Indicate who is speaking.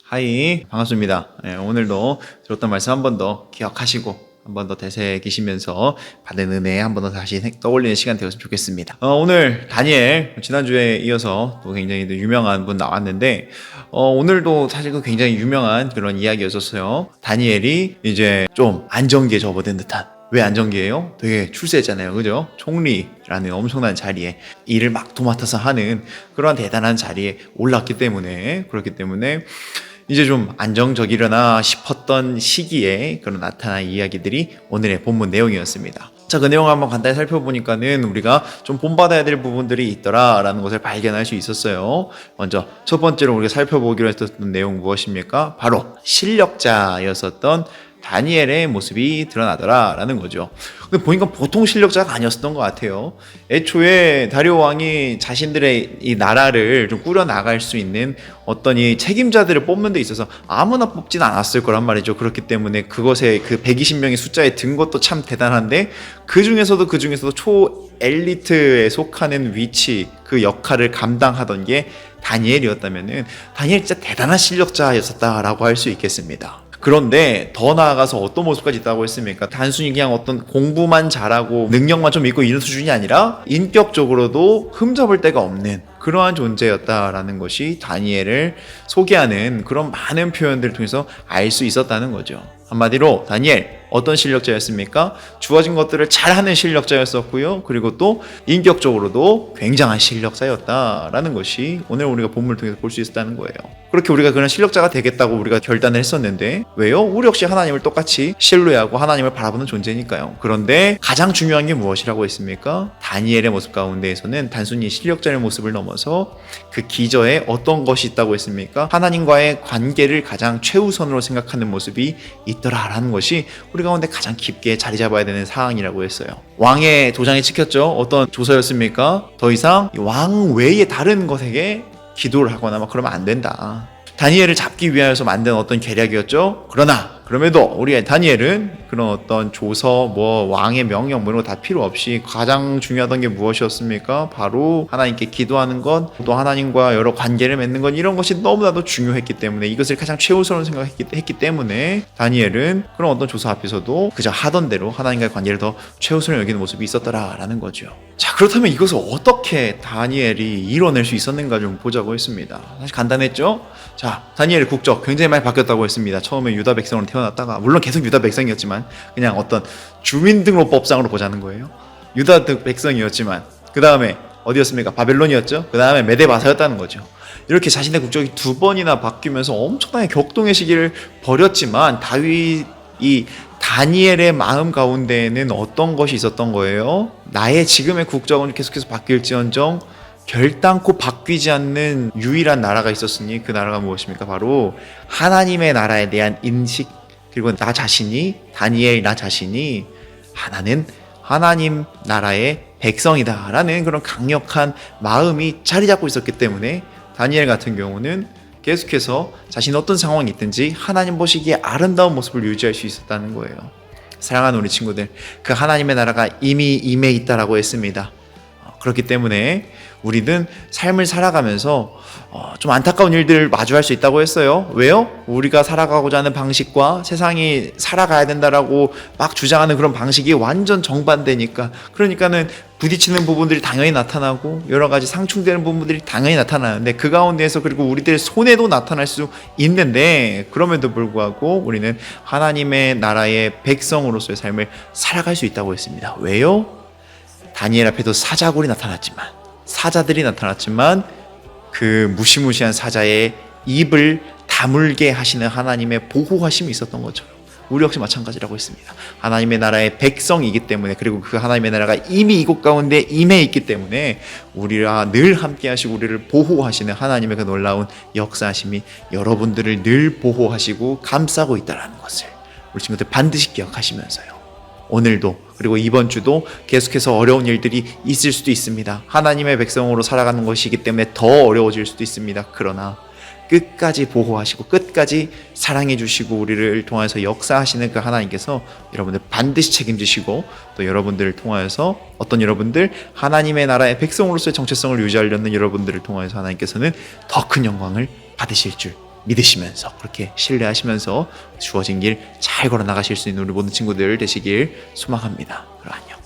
Speaker 1: 하이, 반갑습니다. 오늘도 들었던 말씀 한 번 더 기억하시고 한 번 더 되새기시면서 받은 은혜 한 번 더 다시 떠올리는 시간 되었으면 좋겠습니다. 오늘 다니엘, 지난주에 이어서 또 굉장히 유명한 분 나왔는데 오늘도 사실 굉장히 유명한 그런 이야기였었어요. 다니엘이 이제 좀 안정기에 접어든 듯한, 왜 안정기예요? 되게 출세했잖아요. 그죠? 총리라는 엄청난 자리에 일을 막 도맡아서 하는 그런 대단한 자리에 올랐기 때문에, 그렇기 때문에 이제 좀 안정적이려나 싶었던 시기에 그런 나타난 이야기들이 오늘의 본문 내용이었습니다. 자, 그 내용을 한번 간단히 살펴보니까는 우리가 좀 본받아야 될 부분들이 있더라라는 것을 발견할 수 있었어요. 먼저 첫 번째로 우리가 살펴보기로 했던 내용 무엇입니까? 바로 실력자였었던 다니엘의 모습이 드러나더라라는 거죠. 근데 보니까 보통 실력자가 아니었던 것 같아요. 애초에 다리오 왕이 자신들의 이 나라를 좀 꾸려 나갈 수 있는 어떤 이 책임자들을 뽑는 데 있어서 아무나 뽑진 않았을 거란 말이죠. 그렇기 때문에 그것에 그 120명의 숫자에 든 것도 참 대단한데 그 중에서도 초 엘리트에 속하는 위치, 그 역할을 감당하던 게 다니엘이었다면은 다니엘 진짜 대단한 실력자였었다라고 할 수 있겠습니다. 그런데 더 나아가서 어떤 모습까지 있다고 했습니까? 단순히 그냥 어떤 공부만 잘하고 능력만 좀 있고 이런 수준이 아니라 인격적으로도 흠잡을 데가 없는 그러한 존재였다라는 것이 다니엘을 소개하는 그런 많은 표현들을 통해서 알 수 있었다는 거죠. 한마디로 다니엘 어떤 실력자였습니까? 주어진 것들을 잘하는 실력자였었고요. 그리고 또 인격적으로도 굉장한 실력자였다라는 것이 오늘 우리가 본문을 통해서 볼 수 있었다는 거예요. 그렇게 우리가 그런 실력자가 되겠다고 우리가 결단을 했었는데 왜요? 우리 역시 하나님을 똑같이 신뢰하고 하나님을 바라보는 존재니까요. 그런데 가장 중요한 게 무엇이라고 했습니까? 다니엘의 모습 가운데에서는 단순히 실력자의 모습을 넘어서 그 기저에 어떤 것이 있다고 했습니까? 하나님과의 관계를 가장 최우선으로 생각하는 모습이 있더라라는 것이 우리 가운데 가장 깊게 자리 잡아야 되는 사항이라고 했어요. 왕의 도장이 찍혔죠. 어떤 조서였습니까? 더 이상 왕 외에 다른 것에게 기도를 하거나 막 그러면 안 된다. 다니엘을 잡기 위하여서 만든 어떤 계략이었죠. 그럼에도 우리 다니엘은 그런 어떤 조서, 왕의 명령 이런 거 다 필요 없이 가장 중요하던 게 무엇이었습니까? 바로 하나님께 기도하는 것, 또 하나님과 여러 관계를 맺는 것, 이런 것이 너무나도 중요했기 때문에 이것을 가장 최우선으로 생각했기 때문에 다니엘은 그런 어떤 조서 앞에서도 그저 하던 대로 하나님과의 관계를 더 최우선으로 여기는 모습이 있었더라라는 거죠. 자, 그렇다면 이것을 어떻게 다니엘이 이뤄낼 수 있었는가 좀 보자고 했습니다. 사실 간단했죠? 자, 다니엘의 국적 굉장히 많이 바뀌었다고 했습니다. 처음에 유다 백성으로 태어났다가, 물론 계속 유다 백성이었지만 그냥 어떤 주민등록법상으로 보자는 거예요. 유다 백성이었지만 그 다음에 어디였습니까? 바벨론이었죠. 그 다음에 메데바사였다는 거죠. 이렇게 자신의 국적이 두 번이나 바뀌면서 엄청나게 격동의 시기를 벌였지만 다윗이 다니엘의 마음 가운데에는 어떤 것이 있었던 거예요? 나의 지금의 국적은 계속해서 바뀔지언정 결단코 바뀌지 않는 유일한 나라가 있었으니 그 나라가 무엇입니까? 바로 하나님의 나라에 대한 인식, 그리고 나 자신이, 다니엘 나 자신이 하나는 하나님 나라의 백성이다 라는 그런 강력한 마음이 자리 잡고 있었기 때문에 다니엘 같은 경우는 계속해서 자신이 어떤 상황이 있든지 하나님 보시기에 아름다운 모습을 유지할 수 있었다는 거예요. 사랑하는 우리 친구들, 그 하나님의 나라가 이미 임해 있다라고 했습니다. 그렇기 때문에 우리는 삶을 살아가면서 좀 안타까운 일들을 마주할 수 있다고 했어요. 왜요? 우리가 살아가고자 하는 방식과 세상이 살아가야 된다라고 막 주장하는 그런 방식이 완전 정반대니까, 그러니까는 부딪히는 부분들이 당연히 나타나고 여러 가지 상충되는 부분들이 당연히 나타나는데 그 가운데에서 그리고 우리들의 손해도 나타날 수 있는데, 그럼에도 불구하고 우리는 하나님의 나라의 백성으로서의 삶을 살아갈 수 있다고 했습니다. 왜요? 다니엘 앞에도 사자들이 나타났지만 그 무시무시한 사자의 입을 다물게 하시는 하나님의 보호하심이 있었던 것처럼 우리 역시 마찬가지라고 했습니다. 하나님의 나라의 백성이기 때문에, 그리고 그 하나님의 나라가 이미 이곳 가운데 임해 있기 때문에 우리와 늘 함께 하시고 우리를 보호하시는 하나님의 그 놀라운 역사하심이 여러분들을 늘 보호하시고 감싸고 있다는 것을 우리 친구들 반드시 기억하시면서요, 오늘도 그리고 이번 주도 계속해서 어려운 일들이 있을 수도 있습니다. 하나님의 백성으로 살아가는 것이기 때문에 더 어려워질 수도 있습니다. 그러나 끝까지 보호하시고 끝까지 사랑해 주시고 우리를 통해서 역사하시는 그 하나님께서 여러분들 반드시 책임지시고, 또 여러분들을 통하여서 여러분들 하나님의 나라의 백성으로서의 정체성을 유지하려는 여러분들을 통하여서 하나님께서는 더 큰 영광을 받으실 줄 믿으시면서 그렇게 신뢰하시면서 주어진 길 잘 걸어 나가실 수 있는 우리 모든 친구들 되시길 소망합니다. 그럼 안녕.